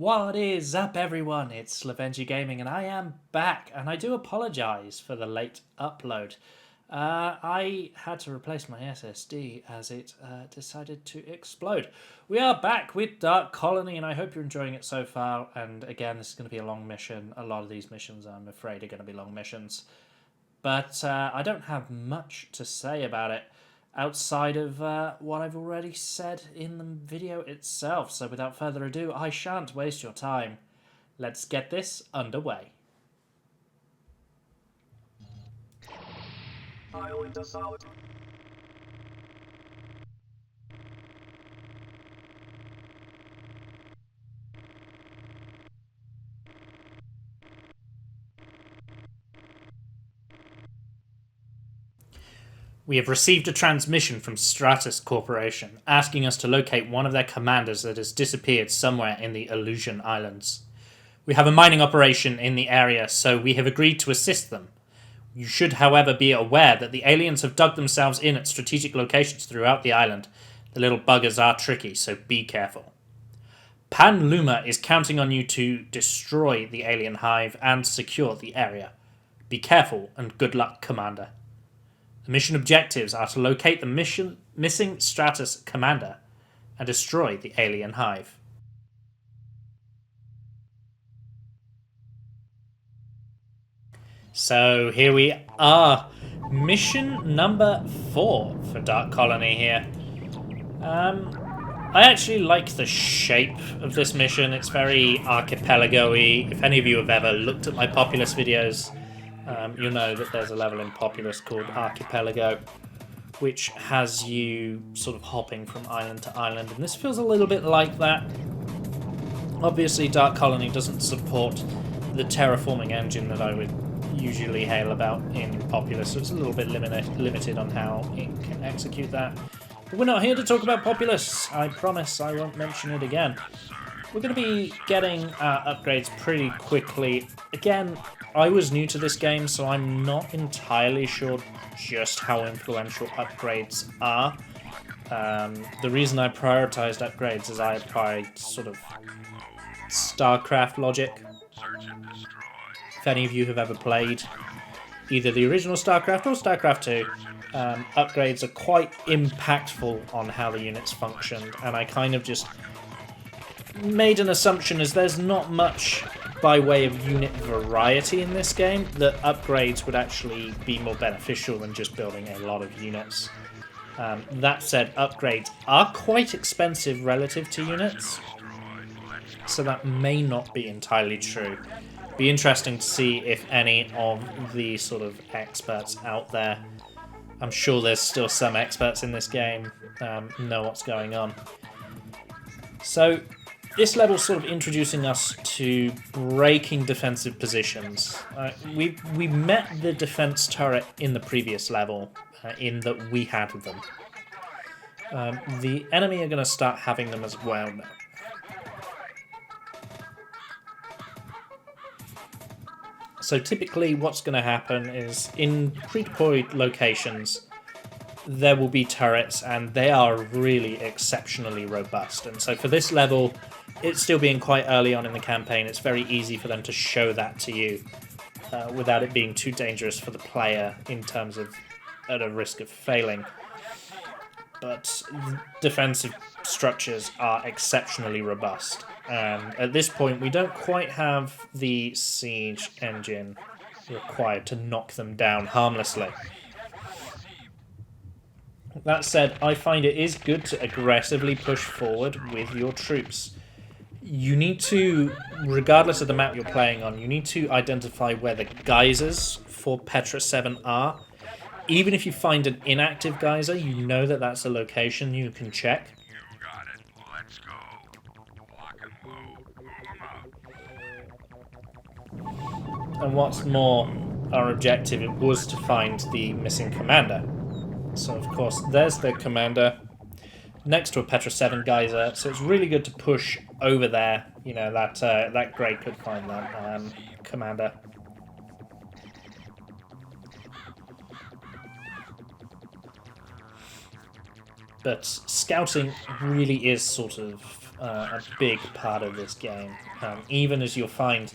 What is up, everyone? It's Lovenji Gaming, and I am back. And I do apologise for the late upload. I had to replace my SSD as it decided to explode. We are back with Dark Colony, and I hope you're enjoying it so far. And again, this is going to be a long mission. A lot of these missions, I'm afraid, are going to be long missions. But I don't have much to say about it outside of what I've already said in the video itself. So without further ado, I shan't waste your time. Let's get this underway. We have received a transmission from Stratus Corporation asking us to locate one of their commanders that has disappeared somewhere in the Illusion Islands. We have a mining operation in the area, so we have agreed to assist them. You should, however, be aware that the aliens have dug themselves in at strategic locations throughout the island. The little buggers are tricky, so be careful. Pan Luma is counting on you to destroy the alien hive and secure the area. Be careful and good luck, Commander. The mission objectives are to locate the missing Stratus commander and destroy the alien hive. So here we are. Mission number 4 for Dark Colony here. I actually like the shape of this mission. It's very archipelago-y. If any of you have ever looked at my Populous videos, you'll know that there's a level in Populous called Archipelago, which has you sort of hopping from island to island, and this feels a little bit like that. Obviously, Dark Colony doesn't support the terraforming engine that I would usually hail about in Populous, so it's a little bit limited on how it can execute that. But we're not here to talk about Populous. I promise I won't mention it again. We're going to be getting upgrades pretty quickly. Again, I was new to this game, so I'm not entirely sure just how influential upgrades are. The reason I prioritized upgrades is I applied sort of StarCraft logic. If any of you have ever played either the original StarCraft or StarCraft 2, upgrades are quite impactful on how the units functioned, and I kind of just made an assumption as there's not much by way of unit variety in this game, that upgrades would actually be more beneficial than just building a lot of units. That said, upgrades are quite expensive relative to units, so that may not be entirely true. Be interesting to see if any of the sort of experts out there, I'm sure there's still some experts in this game, know what's going on. So this level's sort of introducing us to breaking defensive positions. We met the defense turret in the previous level, in that we had them. The enemy are going to start having them as well now. So typically what's going to happen is in pre-deployed locations, there will be turrets, and they are really exceptionally robust. And so for this level, it's still being quite early on in the campaign, it's very easy for them to show that to you without it being too dangerous for the player in terms of at a risk of failing. But defensive structures are exceptionally robust, and at this point we don't quite have the siege engine required to knock them down harmlessly. That said, I find it is good to aggressively push forward with your troops. You need to, regardless of the map you're playing on, you need to identify where the geysers for Petra 7 are. Even if you find an inactive geyser, you know that that's a location you can check. You got it. Let's go. Lock and load. And what's more, our objective was to find the missing commander. So of course, there's the commander next to a Petra 7 geyser, so it's really good to push over there. You know, that Grey could find that commander. But scouting really is sort of a big part of this game. Even as you'll find,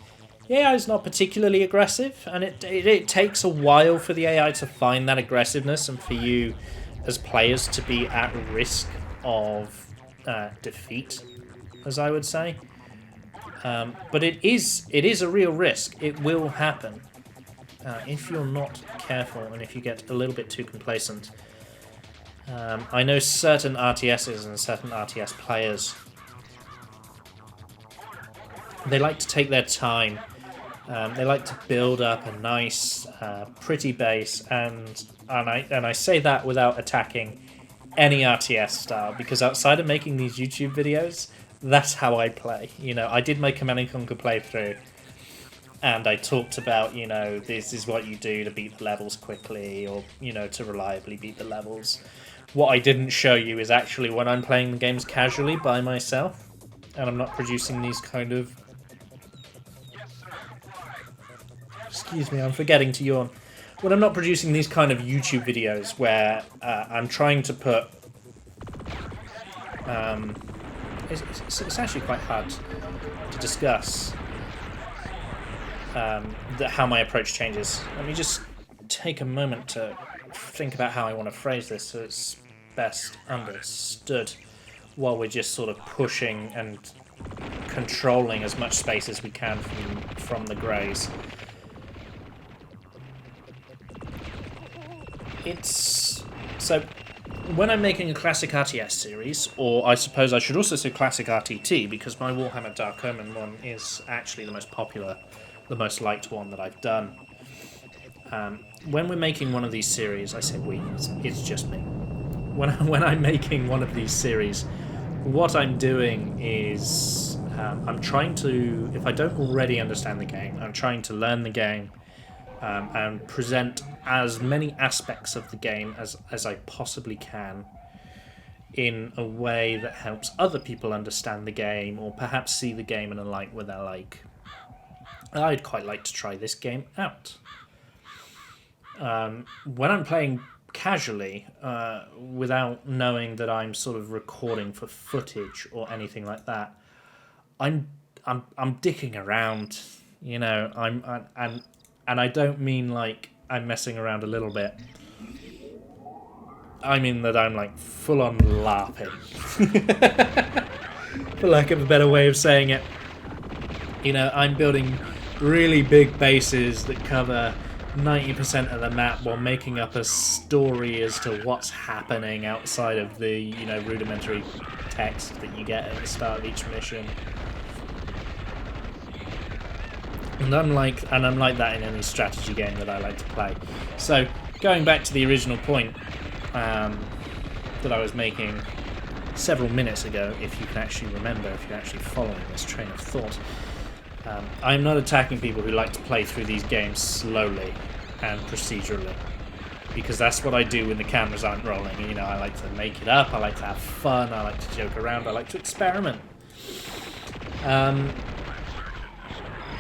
the AI is not particularly aggressive, and it takes a while for the AI to find that aggressiveness and for you as players to be at risk of defeat, as I would say. But it is a real risk. It will happen if you're not careful and if you get a little bit too complacent. I know certain RTSs and certain RTS players, they like to take their time. They like to build up a nice, pretty base, and I say that without attacking any RTS style, because outside of making these YouTube videos, that's how I play. You know, I did my Command & Conquer playthrough, and I talked about, you know, this is what you do to beat the levels quickly, or, you know, to reliably beat the levels. What I didn't show you is actually when I'm playing the games casually by myself, and I'm not producing these kind of... Excuse me, I'm forgetting to yawn. When I'm not producing these kind of YouTube videos where I'm trying to put... It's actually quite hard to discuss how my approach changes. Let me just take a moment to think about how I want to phrase this so it's best understood while we're just sort of pushing and controlling as much space as we can from the greys. So when I'm making a classic RTS series, or I suppose I should also say classic RTT, because my Warhammer Dark Omen one is actually the most popular, the most liked one that I've done. When we're making one of these series, I say we, it's just me. When I'm making one of these series, what I'm doing is I'm trying to, if I don't already understand the game, I'm trying to learn the game and present as many aspects of the game as I possibly can in a way that helps other people understand the game, or perhaps see the game in a light where they're like, I'd quite like to try this game out. When I'm playing casually, without knowing that I'm sort of recording for footage or anything like that, I'm dicking around, you know. And I don't mean like I'm messing around a little bit. I mean that I'm like full on LARPing, for lack of a better way of saying it. You know, I'm building really big bases that cover 90% of the map while making up a story as to what's happening outside of the, you know, rudimentary text that you get at the start of each mission. And I'm like that in any strategy game that I like to play. So, going back to the original point that I was making several minutes ago, if you can actually remember, if you're actually following this train of thought, I'm not attacking people who like to play through these games slowly and procedurally, because that's what I do when the cameras aren't rolling. You know, I like to make it up, I like to have fun, I like to joke around, I like to experiment.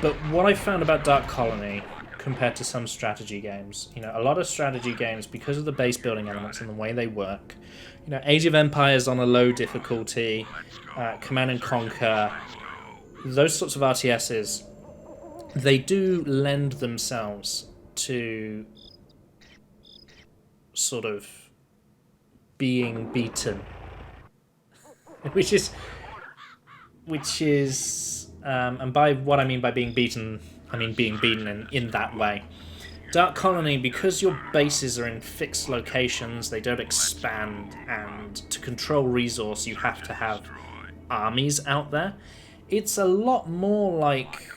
But what I found about Dark Colony, compared to some strategy games, you know, a lot of strategy games, because of the base building elements and the way they work, you know, Age of Empires on a low difficulty, Command & Conquer, those sorts of RTSs, they do lend themselves to sort of being beaten, which is, and by what I mean by being beaten, I mean being beaten in that way. Dark Colony, because your bases are in fixed locations, they don't expand, and to control resource you have to have armies out there. It's a lot more like,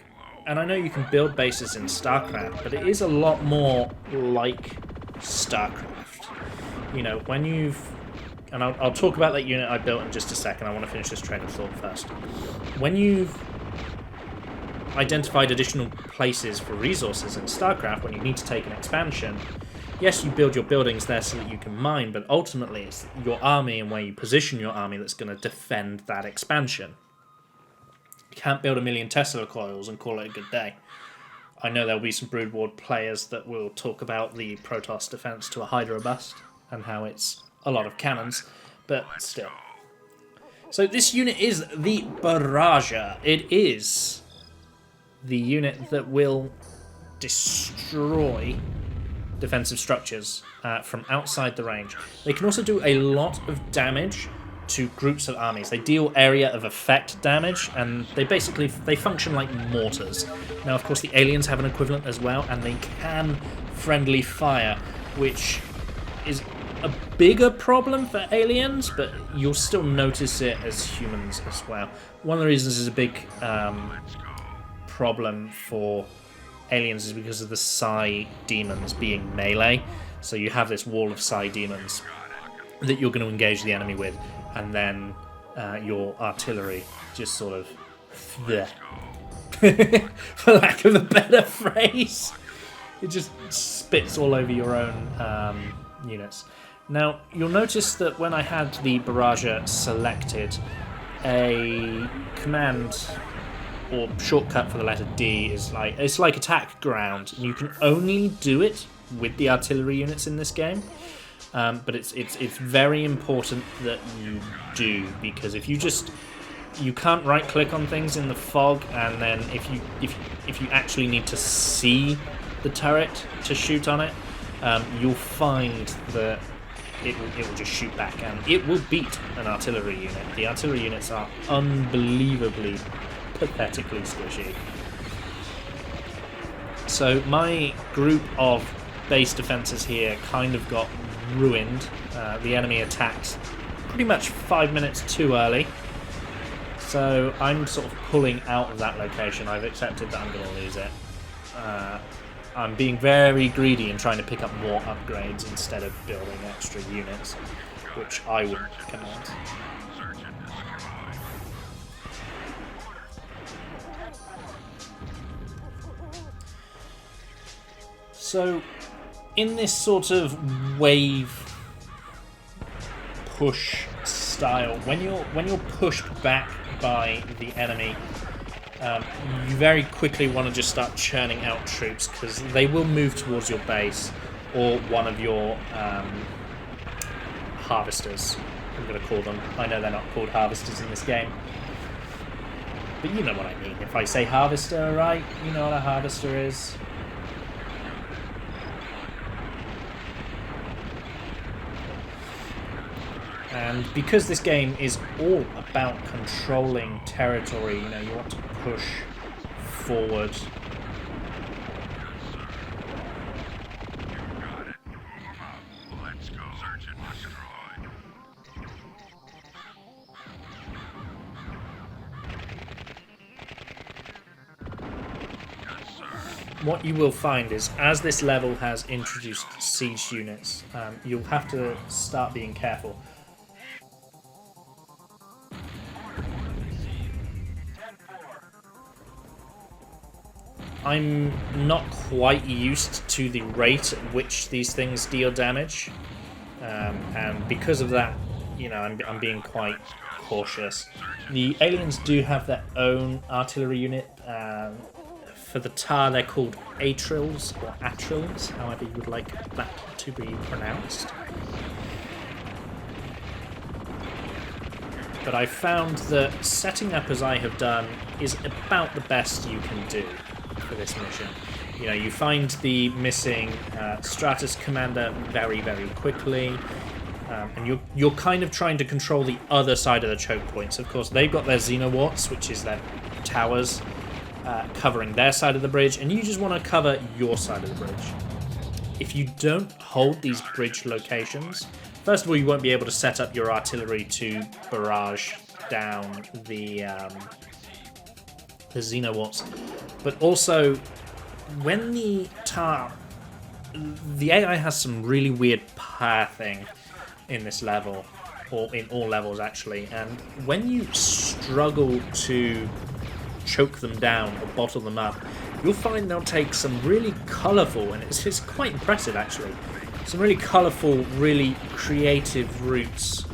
and I know you can build bases in StarCraft, but it is a lot more like StarCraft. You know, when you've, and I'll talk about that unit I built in just a second, I want to finish this train of thought first. When you've identified additional places for resources in StarCraft, when you need to take an expansion, yes, you build your buildings there so that you can mine, but ultimately it's your army and where you position your army that's going to defend that expansion. You can't build a million Tesla coils and call it a good day. I know there'll be some Brood War players that will talk about the Protoss defense to a Hydra bust and how it's a lot of cannons, but still. So this unit is the Barrager. It is the unit that will destroy defensive structures from outside the range. They can also do a lot of damage to groups of armies. They deal area of effect damage, and they function like mortars. Now, of course, the aliens have an equivalent as well, and they can friendly fire, which is a bigger problem for aliens, but you'll still notice it as humans as well. One of the reasons is a big problem for aliens is because of the Psi demons being melee. So you have this wall of Psi demons that you're going to engage the enemy with, and then your artillery just sort of for lack of a better phrase, it just spits all over your own units. Now, you'll notice that when I had the Barrager selected, a command or shortcut for the letter D is like attack ground, and you can only do it with the artillery units in this game. But it's very important that you do, because if you can't right click on things in the fog, and then if you actually need to see the turret to shoot on it, you'll find that it will just shoot back, and it will beat an artillery unit. The artillery units are unbelievably, pathetically squishy. So my group of base defenses here kind of got ruined. The enemy attacked pretty much 5 minutes too early. So I'm sort of pulling out of that location. I've accepted that I'm going to lose it. I'm being very greedy and trying to pick up more upgrades instead of building extra units, which I would command. So, in this sort of wave push style, when you're pushed back by the enemy, you very quickly want to just start churning out troops, because they will move towards your base or one of your harvesters, I'm going to call them. I know they're not called harvesters in this game, but you know what I mean. If I say harvester, right, you know what a harvester is. And because this game is all about controlling territory, you know, you want to push forward. Let's go. Search and destroy. What you will find is, as this level has introduced siege units, you'll have to start being careful. I'm not quite used to the rate at which these things deal damage, and because of that, you know, I'm being quite cautious. The aliens do have their own artillery unit. For the tar, they're called atrils, or atrils, however you would like that to be pronounced. But I found that setting up as I have done is about the best you can do for this mission. You know, you find the missing Stratus commander very, very quickly, and you're kind of trying to control the other side of the choke points. Of course, they've got their Xenowarts, which is their towers, covering their side of the bridge, and you just want to cover your side of the bridge. If you don't hold these bridge locations, first of all, you won't be able to set up your artillery to barrage down the Xenowarts. But also, when the AI has some really weird pathing in this level, or in all levels actually, and when you struggle to choke them down or bottle them up, you'll find they'll take some really colourful, and it's quite impressive actually, some really colourful, really creative routes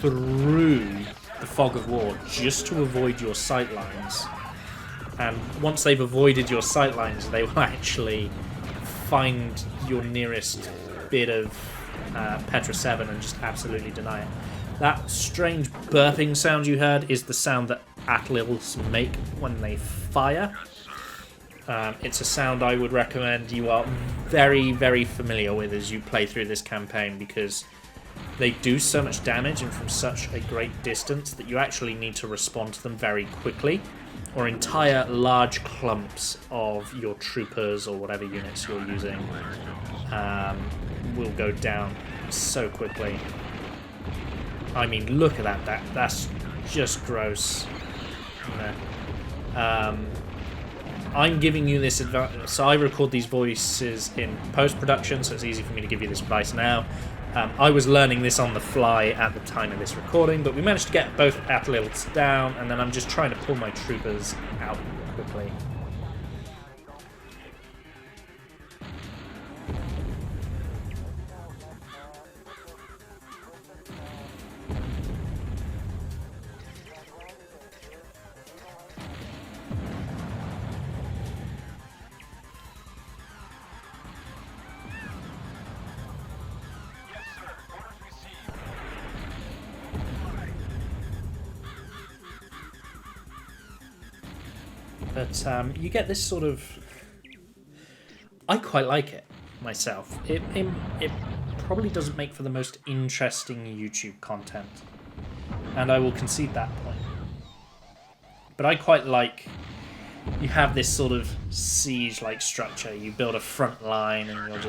through the fog of war just to avoid your sight lines. And once they've avoided your sight lines, they will actually find your nearest bit of Petra 7 and just absolutely deny it. That strange burping sound you heard is the sound that Atlils make when they fire. It's a sound I would recommend you are very, very familiar with as you play through this campaign, because they do so much damage and from such a great distance that you actually need to respond to them very quickly, or entire large clumps of your troopers or whatever units you're using will go down so quickly. I mean, look at that. That's just gross. You know. I'm giving you this advice. So I record these voices in post-production, so it's easy for me to give you this advice now. I was learning this on the fly at the time of this recording, but we managed to get both Atlils down, and then I'm just trying to pull my troopers out quickly. But you get this sort of... I quite like it myself. It probably doesn't make for the most interesting YouTube content, and I will concede that point. But I quite like... You have this sort of siege-like structure. You build a front line, and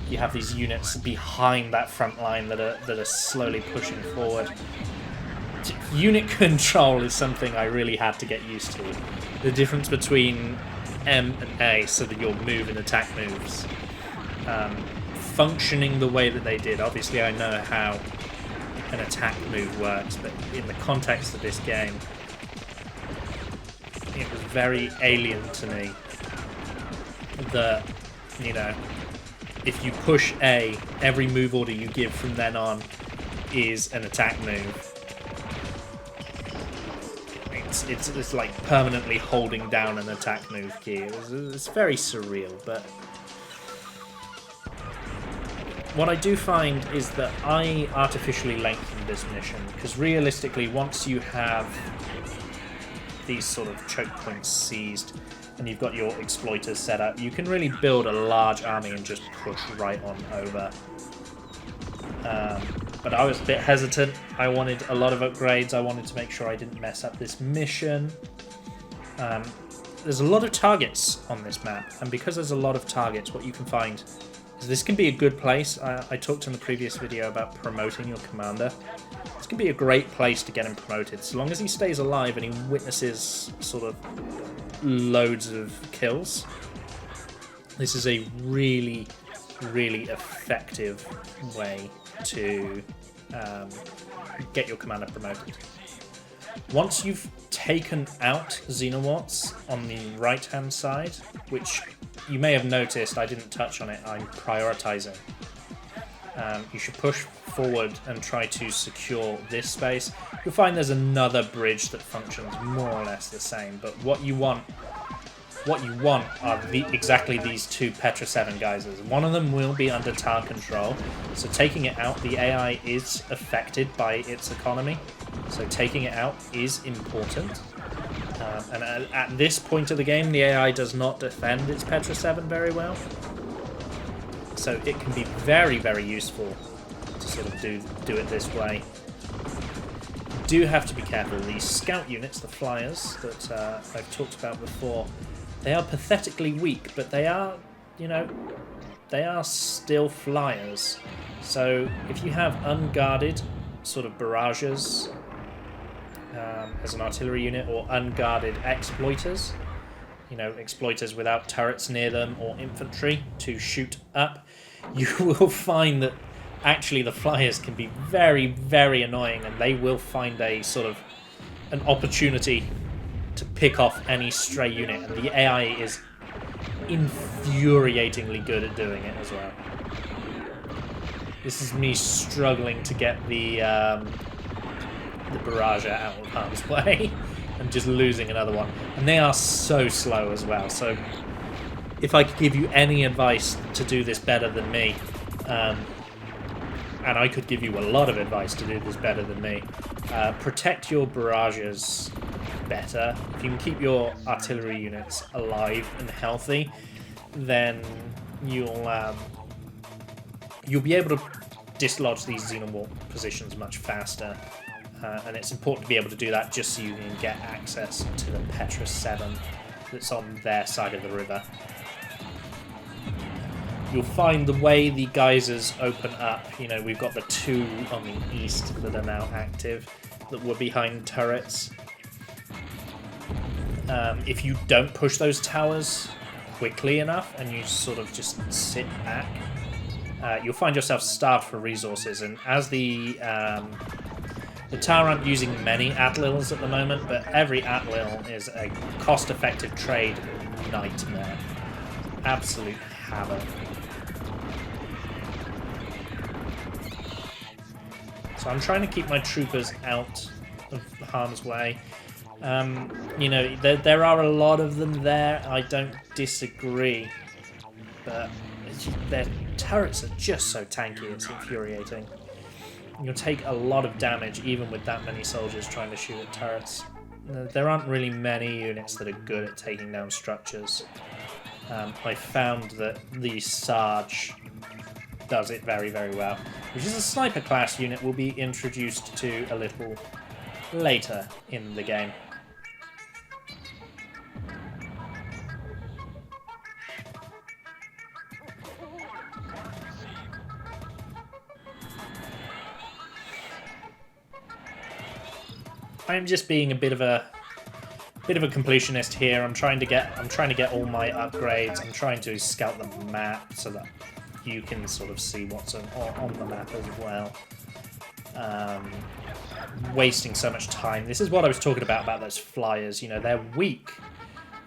you have these units behind that front line that are slowly pushing forward. Unit control is something I really had to get used to. The difference between M and A, so that your move and attack moves, functioning the way that they did. Obviously, I know how an attack move works, but in the context of this game, it was very alien to me that, you know, if you push A, every move order you give from then on is an attack move. It's like permanently holding down an attack move key. It's very surreal, but what I do find is that I artificially lengthened this mission, because realistically, once you have these sort of choke points seized and you've got your exploiters set up, you can really build a large army and just push right on over. But I was a bit hesitant. I wanted a lot of upgrades. I wanted to make sure I didn't mess up this mission. There's a lot of targets on this map, and because there's a lot of targets, what you can find is this can be a good place. I talked in the previous video about promoting your commander. This can be a great place to get him promoted, so long as he stays alive and he witnesses sort of loads of kills. This is a really, really effective way to get your commander promoted. Once you've taken out Xenowats on the right hand side, which you may have noticed I didn't touch on it, I'm prioritizing. You should push forward and try to secure this space. You'll find there's another bridge that functions more or less the same, but what you want are exactly these two Petra 7 geysers. One of them will be under TAR control, so taking it out, the AI is affected by its economy, so taking it out is important. And at this point of the game, the AI does not defend its Petra 7 very well, so it can be very, very useful to sort of do it this way. You do have to be careful. These scout units, the flyers that I've talked about before, they are pathetically weak, but they are, you know, they are still flyers. So if you have unguarded sort of barrages as an artillery unit, or unguarded exploiters, you know, exploiters without turrets near them or infantry to shoot up, you will find that actually the flyers can be very, very annoying, and they will find a sort of an opportunity to pick off any stray unit, and the AI is infuriatingly good at doing it as well. This is me struggling to get the barrage out of harm's way and just losing another one, and they are so slow as well. So if I could give you any advice to do this better than me, and I could give you a lot of advice to do this better than me, Protect your barrages better. If you can keep your artillery units alive and healthy, then you'll be able to dislodge these xenomorph positions much faster. And it's important to be able to do that just so you can get access to the Petrus 7 that's on their side of the river. You'll find the way the geysers open up, you know, we've got the 2 on the east that are now active, that were behind turrets. If you don't push those towers quickly enough and you sort of just sit back, you'll find yourself starved for resources. And as the tower aren't using many Atlils at the moment, but every Atlil is a cost-effective trade nightmare. Absolute havoc. So I'm trying to keep my troopers out of harm's way. You know, there are a lot of them there, I don't disagree, but their turrets are just so tanky, it's infuriating. You'll take a lot of damage even with that many soldiers trying to shoot at turrets. There aren't really many units that are good at taking down structures. I found that the Sarge does it very, very well, which is a sniper class unit we'll be introduced to a little later in the game. I'm just being a bit of a completionist here. I'm trying to get all my upgrades. I'm trying to scout the map so that you can sort of see what's on the map as well. Wasting so much time. This is what I was talking about those flyers. You know, they're weak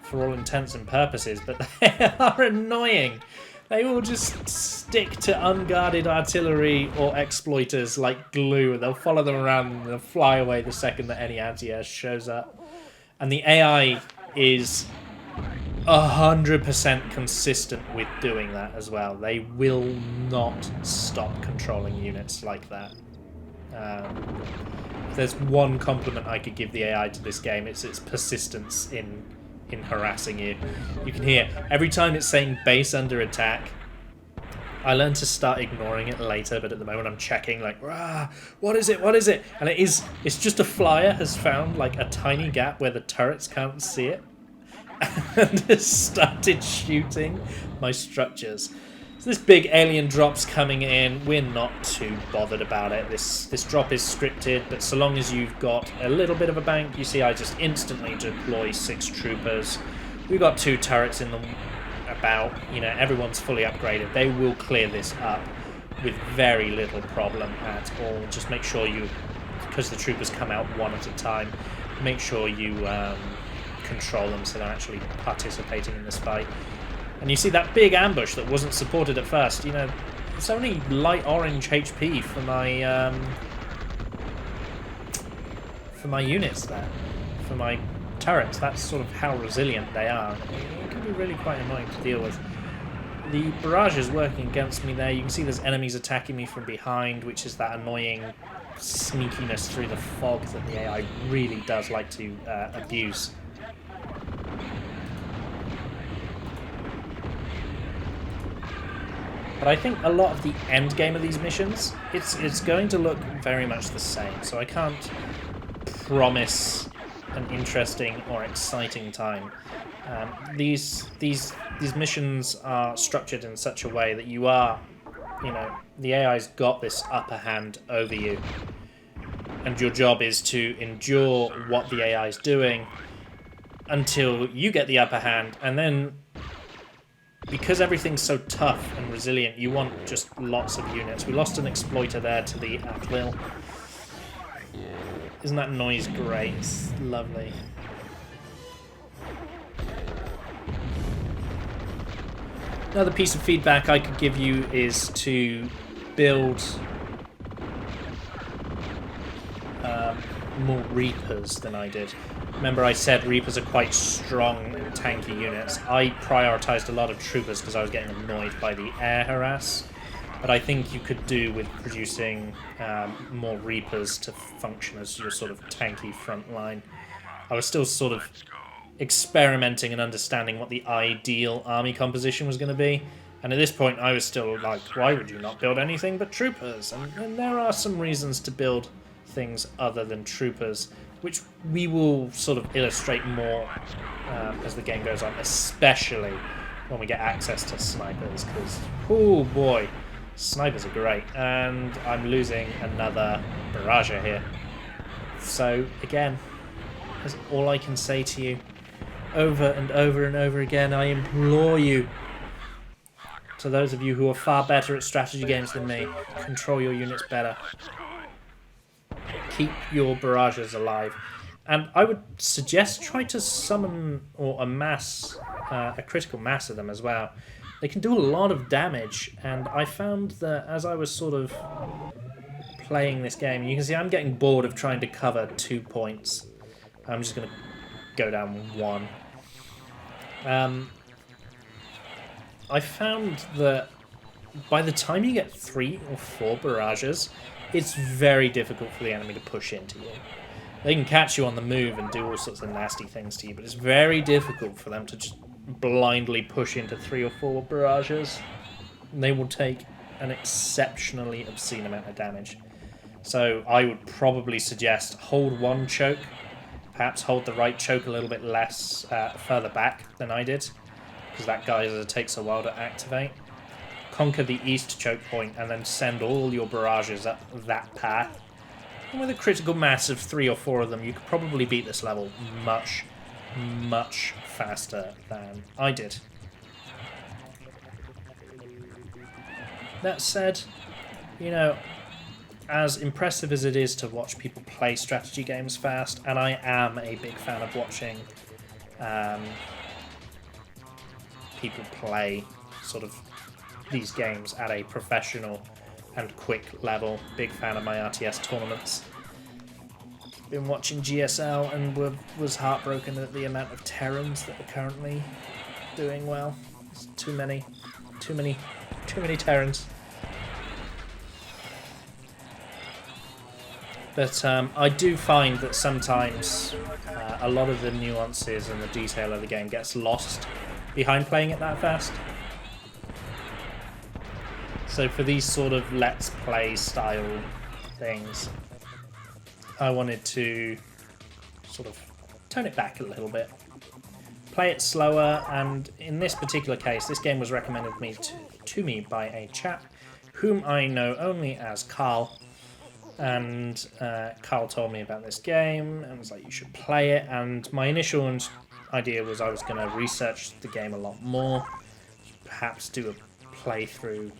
for all intents and purposes, but they are annoying. They will just stick to unguarded artillery or exploiters like glue, and they'll follow them around and they'll fly away the second that any RTS shows up. And the AI is 100% consistent with doing that as well. They will not stop controlling units like that. If there's one compliment I could give the AI to this game, it's its persistence in harassing you. You can hear every time it's saying base under attack. I learned to start ignoring it later, but at the moment I'm checking like, rah, what is it? And it's just a flyer has found like a tiny gap where the turrets can't see it and has started shooting my structures. So this big alien drop's coming in. We're not too bothered about it. This drop is scripted, but so long as you've got a little bit of a bank, you see I just instantly deploy 6 troopers. We've got 2 turrets in them about, you know, everyone's fully upgraded. They will clear this up with very little problem at all. Just make sure you, because the troopers come out one at a time, make sure you control them so they're actually participating in this fight. And you see that big ambush that wasn't supported at first. You know, it's only light orange HP for my units there, for my turrets. That's sort of how resilient they are. It can be really quite annoying to deal with. The barrage is working against me there. You can see there's enemies attacking me from behind, which is that annoying sneakiness through the fog that the AI really does like to abuse. But I think a lot of the end game of these missions, it's going to look very much the same. So I can't promise an interesting or exciting time. These missions are structured in such a way that you are, you know, the AI's got this upper hand over you, and your job is to endure what the AI's doing until you get the upper hand, and then because everything's so tough and resilient, you want just lots of units. We lost an exploiter there to the Atlil. Isn't that noise great? It's lovely. Another piece of feedback I could give you is to build more Reapers than I did. Remember I said Reapers are quite strong and tanky units. I prioritised a lot of troopers because I was getting annoyed by the air harass. but I think you could do with producing more Reapers to function as your sort of tanky front line. I was still sort of experimenting and understanding what the ideal army composition was going to be, and at this point I was still like, why would you not build anything but troopers? And there are some reasons to build things other than troopers, which we will sort of illustrate more as the game goes on, especially when we get access to snipers, because, oh boy, snipers are great. And I'm losing another barrager here. So, again, that's all I can say to you. Over and over and over again, I implore you, to those of you who are far better at strategy games than me, control your units better. Keep your barrages alive. And I would suggest try to summon or amass a critical mass of them as well. They can do a lot of damage, and I found that as I was sort of playing this game, you can see I'm getting bored of trying to cover 2 points. I'm just going to go down 1. I found that by the time you get 3 or 4 barrages, it's very difficult for the enemy to push into you. They can catch you on the move and do all sorts of nasty things to you, but it's very difficult for them to just blindly push into 3 or 4 barrages. They will take an exceptionally obscene amount of damage. So I would probably suggest hold 1 choke, perhaps hold the right choke a little bit less further back than I did, because that geyser takes a while to activate. Conquer the east choke point and then send all your barrages up that path. And with a critical mass of 3 or 4 of them, you could probably beat this level much, much faster than I did. That said, you know, as impressive as it is to watch people play strategy games fast, and I am a big fan of watching people play sort of these games at a professional and quick level. Big fan of my RTS tournaments. Been watching GSL and was heartbroken at the amount of Terrans that are currently doing well. It's too many Terrans. But I do find that sometimes a lot of the nuances and the detail of the game gets lost behind playing it that fast. So for these sort of let's play style things, I wanted to sort of tone it back a little bit. Play it slower, and in this particular case, this game was recommended to me by a chap whom I know only as Carl. And Carl told me about this game and was like, you should play it. And my initial idea was I was going to research the game a lot more, perhaps do a playthrough.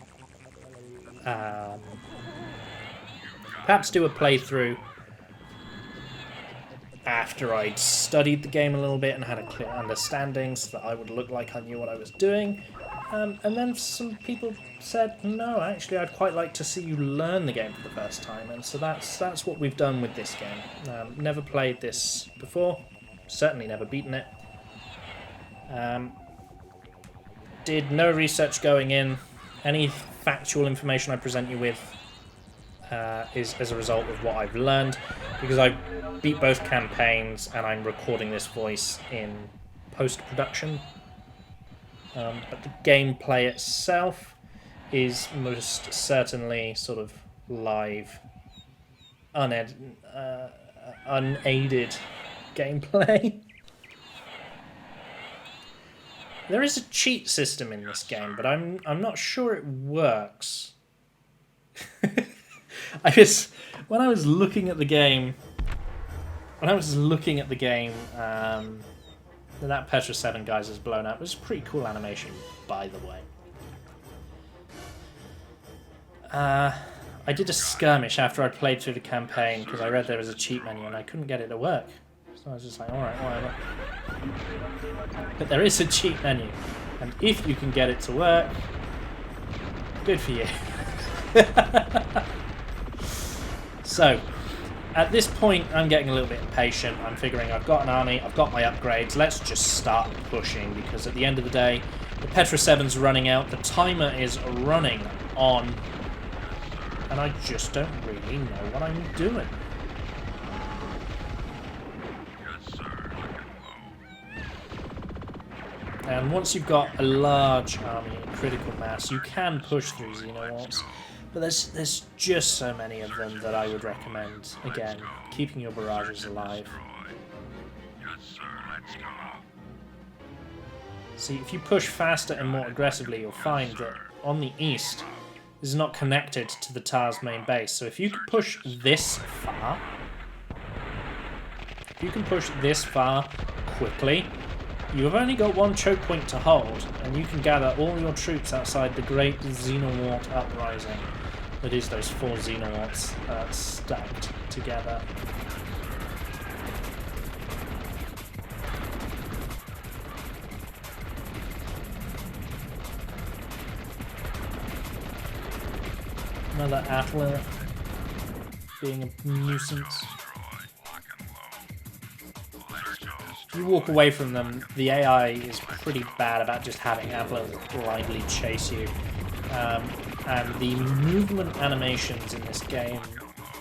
After I'd studied the game a little bit and had a clear understanding so that I would look like I knew what I was doing. And then some people said, no, actually I'd quite like to see you learn the game for the first time. And so that's what we've done with this game. Never played this before, certainly never beaten it. Did no research going in. Any factual information I present you with is as a result of what I've learned, because I beat both campaigns and I'm recording this voice in post-production. But the gameplay itself is most certainly sort of live, unaided gameplay. There is a cheat system in this game, but I'm not sure it works. When I was looking at the game, that Petra 7 geyser's blown up. It was a pretty cool animation, by the way. I did a skirmish after I played through the campaign because I read there was a cheat menu and I couldn't get it to work. So I was just like, alright, whatever. But there is a cheat menu, and if you can get it to work, good for you. So, at this point, I'm getting a little bit impatient. I'm figuring I've got an army, I've got my upgrades, let's just start pushing, because at the end of the day, the Petra 7's running out, the timer is running on, and I just don't really know what I'm doing. Yes, sir. And once you've got a large army and critical mass, you can push through xenomorphs, but there's just so many of them that I would recommend, again, keeping your barrages alive. Yes, sir. Let's go. See, if you push faster and more aggressively, you'll find that on the east, this is not connected to the TAR's main base. So if you can push this far, quickly, you have only got one choke point to hold, and you can gather all your troops outside the great Xenomort uprising. That is those 4 Xenomorts stacked together. Another Atlas being a nuisance. If you walk away from them, the AI is pretty bad about just having Atlas blindly chase you. And the movement animations in this game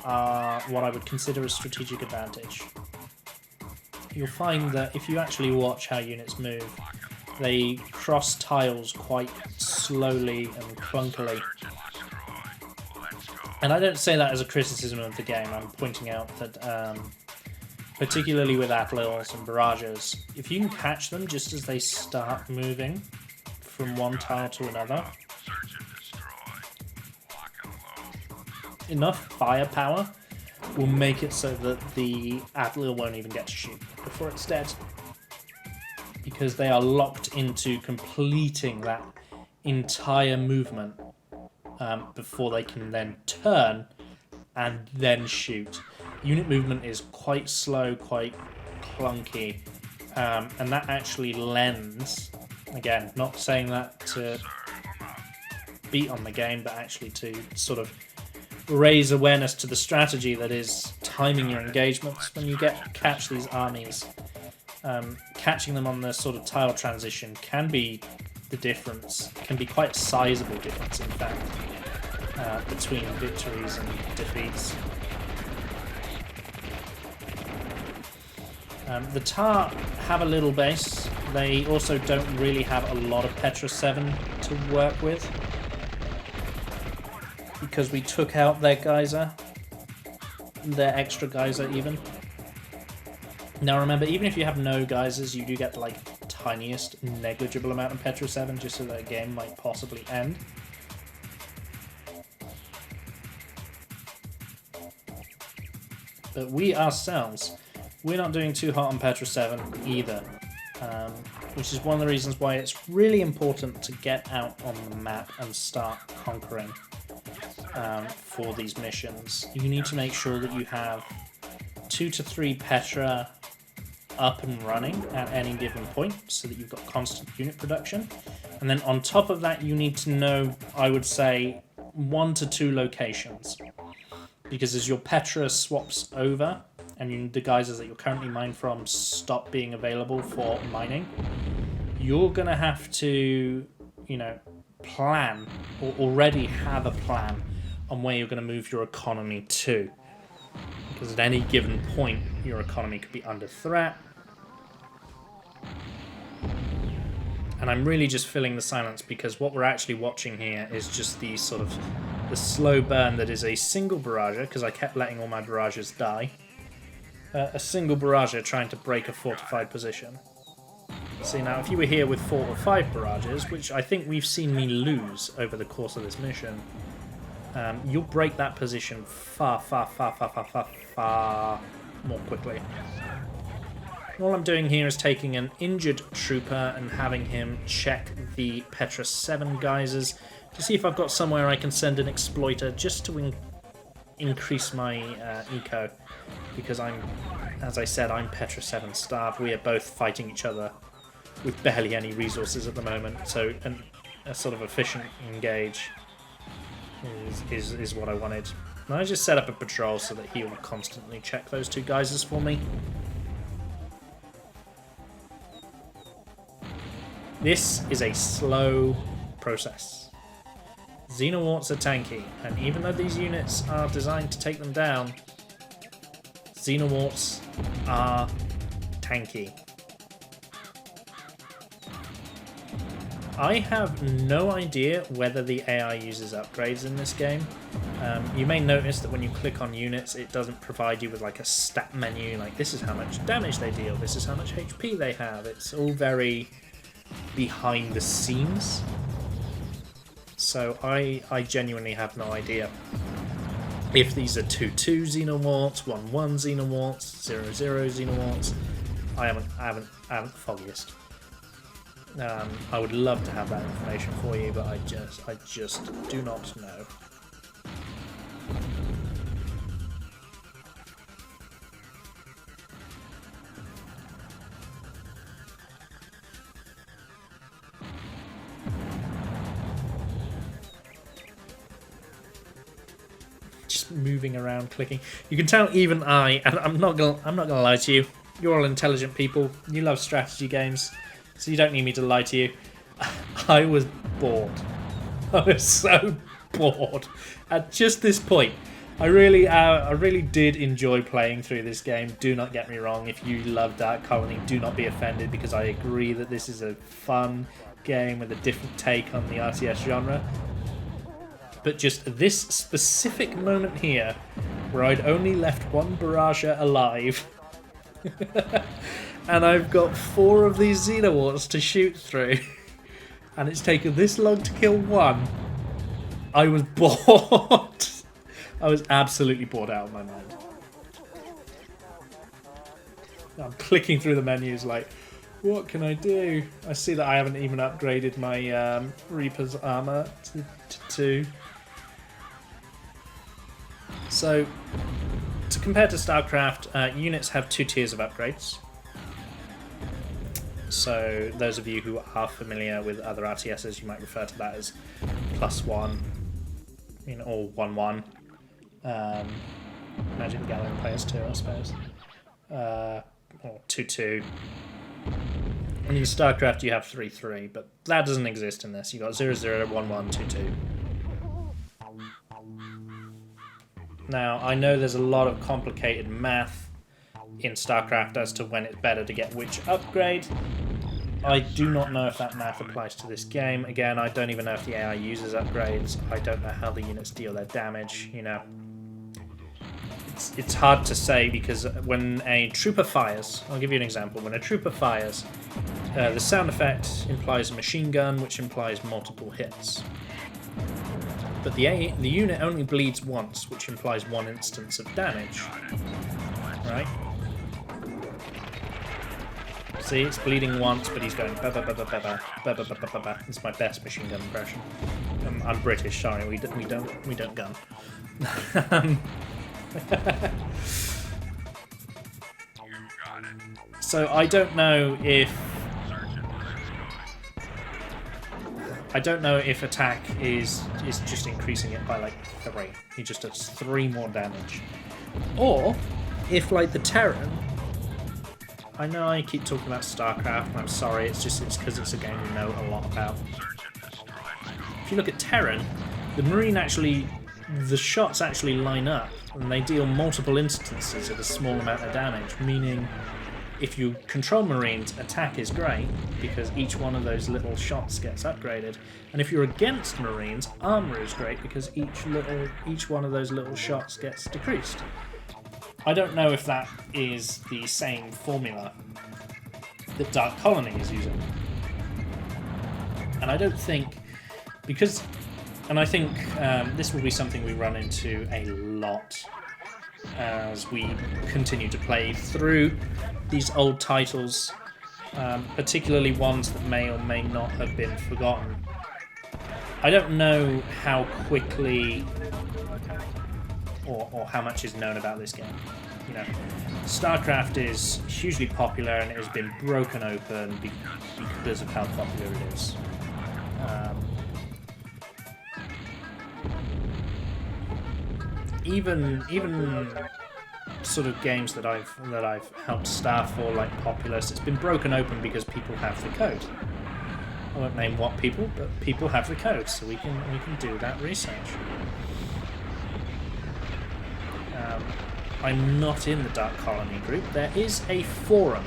are what I would consider a strategic advantage. You'll find that if you actually watch how units move, they cross tiles quite slowly and clunkily. And I don't say that as a criticism of the game. I'm pointing out that, particularly with Atlas and barrages, if you can catch them just as they start moving from one tile to another, enough firepower will make it so that the Atlas won't even get to shoot before it's dead. Because they are locked into completing that entire movement before they can then turn and then shoot. Unit movement is quite slow, quite clunky, and that actually lends, again, not saying that to beat on the game, but actually to sort of raise awareness to the strategy that is timing your engagements when you catch these armies. Catching them on the sort of tile transition can be the difference, can be quite a sizable difference in fact, between victories and defeats. The TAR have a little base. They also don't really have a lot of Petra 7 to work with, because we took out their geyser, their extra geyser even. Now remember, even if you have no geysers, you do get like tiniest negligible amount of Petra 7 just so that a game might possibly end. But we ourselves, we're not doing too hot on Petra 7 either, which is one of the reasons why it's really important to get out on the map and start conquering for these missions. You need to make sure that you have 2 to 3 Petra up and running at any given point so that you've got constant unit production. And then on top of that, you need to know, I would say, 1 to 2 locations. Because as your Petra swaps over and the geysers that you're currently mined from stop being available for mining, you're going to have to, you know, plan or already have a plan on where you're going to move your economy to. Because at any given point, your economy could be under threat. And I'm really just filling the silence because what we're actually watching here is just the sort of the slow burn that is a single barrager, because I kept letting all my barrages die. A single barrager trying to break a fortified position. See, now if you were here with 4 or 5 barrages, which I think we've seen me lose over the course of this mission, you'll break that position far more quickly. All I'm doing here is taking an injured trooper and having him check the Petra 7 geysers to see if I've got somewhere I can send an exploiter just to increase my eco, because I'm, as I said, I'm Petra 7 starved. We are both fighting each other with barely any resources at the moment, so a sort of efficient engage is what I wanted. And I just set up a patrol so that he will constantly check those 2 geysers for me. This is a slow process. Xenorwarts are tanky, and even though these units are designed to take them down, Xenorwarts are tanky. I have no idea whether the AI uses upgrades in this game. You may notice that when you click on units, it doesn't provide you with like a stat menu, like this is how much damage they deal, this is how much HP they have. It's all very behind the scenes. So I genuinely have no idea if these are 2-2 Xenorwarts, 1-1 Xenorwarts, 0-0 Xenorwarts. I haven't foggiest. I would love to have that information for you, but I just do not know. Just moving around, clicking. You can tell even and I'm not gonna lie to you. You're all intelligent people. You love strategy games. So you don't need me to lie to you. I was bored. I was so bored. At just this point, I really did enjoy playing through this game. Do not get me wrong. If you love Dark Colony, do not be offended, because I agree that this is a fun game with a different take on the RTS genre. But just this specific moment here, where I'd only left one Baraja alive, and I've got 4 of these Xenorwarts to shoot through, and it's taken this long to kill one, I was bored. I was absolutely bored out of my mind. I'm clicking through the menus like, what can I do? I see that I haven't even upgraded my Reaper's armor to 2. So, to compare to StarCraft, units have 2 tiers of upgrades. So those of you who are familiar with other RTSs, you might refer to that as +1, or 1-1. Magic the Gathering players too, I suppose. Or 2-2. And in StarCraft you have 3-3, but that doesn't exist in this. You've got 0-0, 1-1, 2-2. Now, I know there's a lot of complicated math in StarCraft as to when it's better to get which upgrade. I do not know if that math applies to this game. Again, I don't even know if the AI uses upgrades. I don't know how the units deal their damage, It's hard to say, because when a trooper fires, I'll give you an example. When a trooper fires, the sound effect implies a machine gun, which implies multiple hits. But the unit only bleeds once, which implies 1 instance of damage. Right? See, it's bleeding once, but he's going ba ba ba ba ba ba ba ba ba ba ba. It's my best machine gun impression. I'm British, sorry, we don't gun. So I don't know if attack is just increasing it by like 3. He just does 3 more damage, or if like the Terran. I know I keep talking about StarCraft, and I'm sorry. It's because it's a game we know a lot about. If you look at Terran, the shots actually line up, and they deal multiple instances of a small amount of damage, meaning if you control Marines, attack is great, because each one of those little shots gets upgraded. And if you're against Marines, armor is great, because each one of those little shots gets decreased. I don't know if that is the same formula that Dark Colony is using. And I don't think, I think this will be something we run into a lot as we continue to play through these old titles, particularly ones that may or may not have been forgotten. I don't know how quickly or how much is known about this game. StarCraft is hugely popular, and it has been broken open because of how popular it is. Even sort of games that I've helped staff for, like Populous, it's been broken open because people have the code. I won't name what people, but people have the code, so we can do that research. I'm not in the Dark Colony group. There is a forum,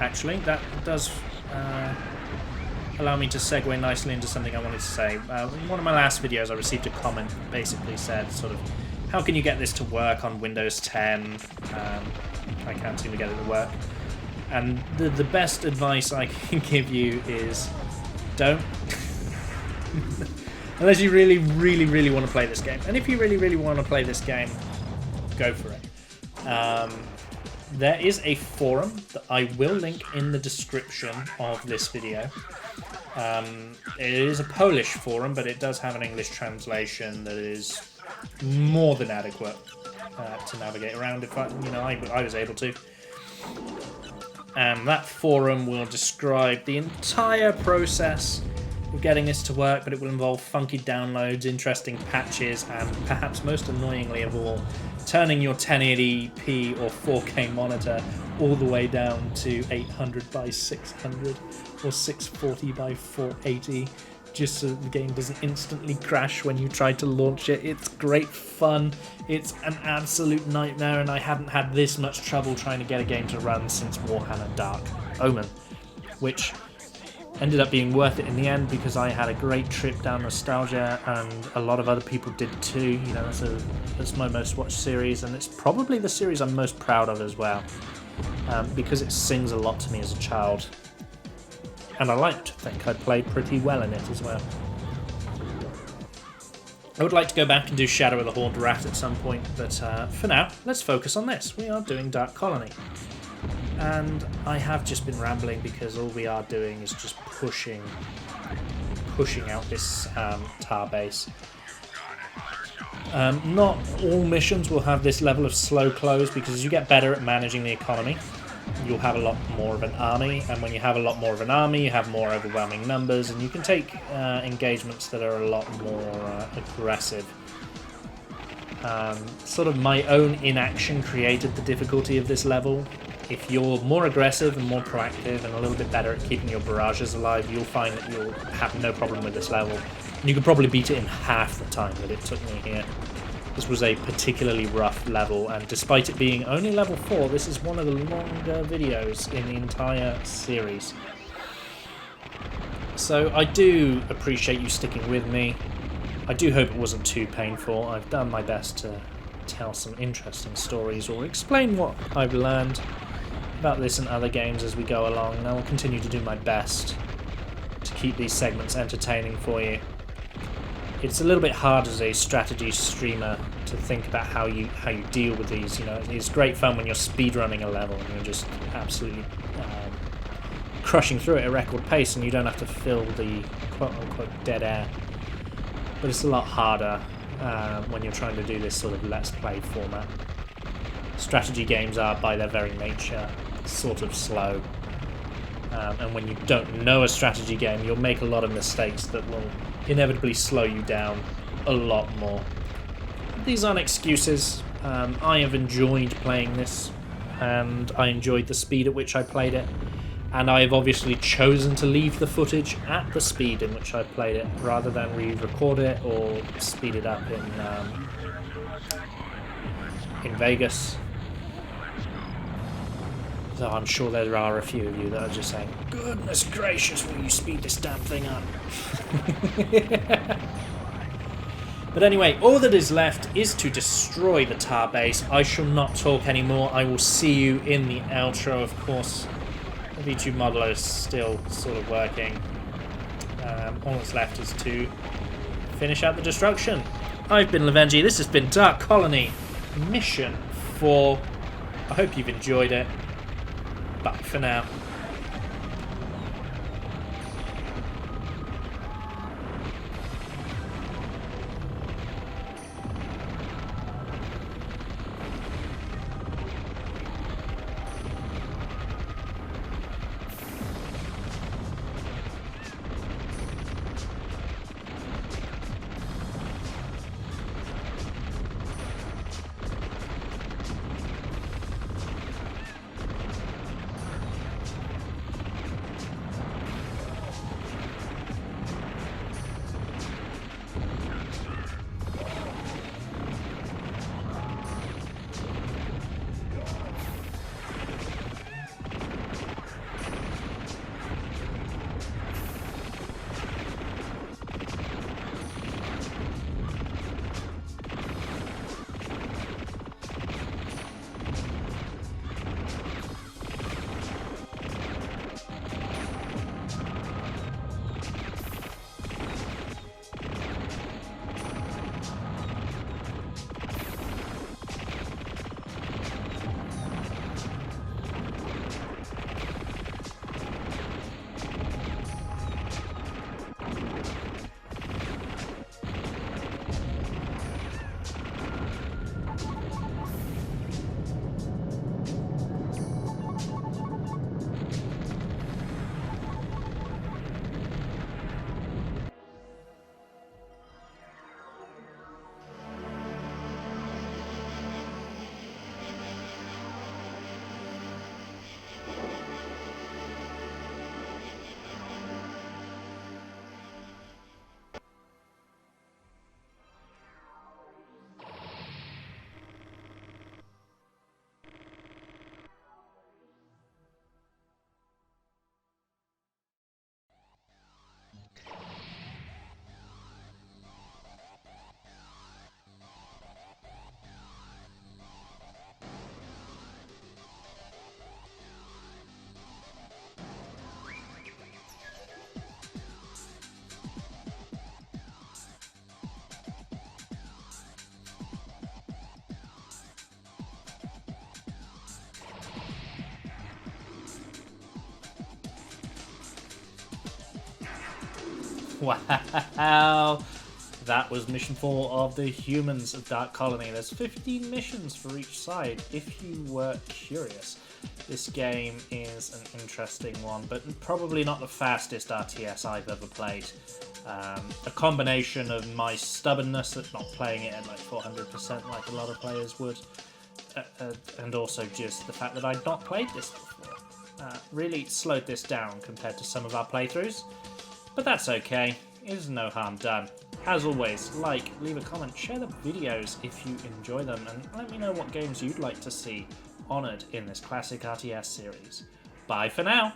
actually, that does allow me to segue nicely into something I wanted to say. In one of my last videos I received a comment that basically said sort of, how can you get this to work on Windows 10? I can't seem to get it to work. And the best advice I can give you is don't. Unless you really, really, really want to play this game. And if you really, really want to play this game, go for it. There is a forum that I will link in the description of this video. It is a Polish forum, but it does have an English translation that is more than adequate to navigate around if I was able to. And that forum will describe the entire process of getting this to work, but it will involve funky downloads, interesting patches, and perhaps most annoyingly of all, turning your 1080p or 4K monitor all the way down to 800 by 600 or 640 by 480 just so that the game doesn't instantly crash when you try to launch it. It's great fun. It's an absolute nightmare, and I haven't had this much trouble trying to get a game to run since Warhammer Dark Omen, which ended up being worth it in the end because I had a great trip down nostalgia, and a lot of other people did too. You know, that's my most watched series, and it's probably the series I'm most proud of as well, because it sings a lot to me as a child. And I like to think I played pretty well in it as well. I would like to go back and do Shadow of the Horde Rat at some point, but for now, let's focus on this. We are doing Dark Colony. And I have just been rambling because all we are doing is just pushing out this tar base. Not all missions will have this level of slow close, because as you get better at managing the economy, you'll have a lot more of an army, and when you have a lot more of an army, you have more overwhelming numbers, and you can take engagements that are a lot more aggressive. Sort of my own inaction created the difficulty of this level. If you're more aggressive and more proactive and a little bit better at keeping your barrages alive, you'll find that you'll have no problem with this level. And you can probably beat it in half the time that it took me here. This was a particularly rough level, and despite it being only level 4, this is one of the longer videos in the entire series. So I do appreciate you sticking with me. I do hope it wasn't too painful. I've done my best to tell some interesting stories or explain what I've learned about this and other games as we go along, and I will continue to do my best to keep these segments entertaining for you. It's a little bit hard as a strategy streamer to think about how you deal with these. You know, it's great fun when you're speedrunning a level and you're just absolutely crushing through it at a record pace, and you don't have to fill the quote-unquote dead air. But it's a lot harder when you're trying to do this sort of let's play format. Strategy games are, by their very nature, sort of slow. And when you don't know a strategy game, you'll make a lot of mistakes that will inevitably slow you down a lot more. These aren't excuses. I have enjoyed playing this, and I enjoyed the speed at which I played it, and I have obviously chosen to leave the footage at the speed in which I played it, rather than re-record it or speed it up in Vegas. Though I'm sure there are a few of you that are just saying, goodness gracious, will you speed this damn thing up? But anyway, all that is left is to destroy the tar base. I shall not talk anymore. I will see you in the outro, of course. The V2 modeler is still sort of working. All that's left is to finish out the destruction. I've been Lovenji. This has been Dark Colony Mission 4. I hope you've enjoyed it. Bye for now. Wow! That was mission 4 of the Humans of Dark Colony. There's 15 missions for each side, if you were curious. This game is an interesting one, but probably not the fastest RTS I've ever played. A combination of my stubbornness at not playing it at like 400% like a lot of players would, and also just the fact that I'd not played this before. Really slowed this down compared to some of our playthroughs, but that's okay. There's no harm done. As always, like, leave a comment, share the videos if you enjoy them, and let me know what games you'd like to see honoured in this classic RTS series. Bye for now!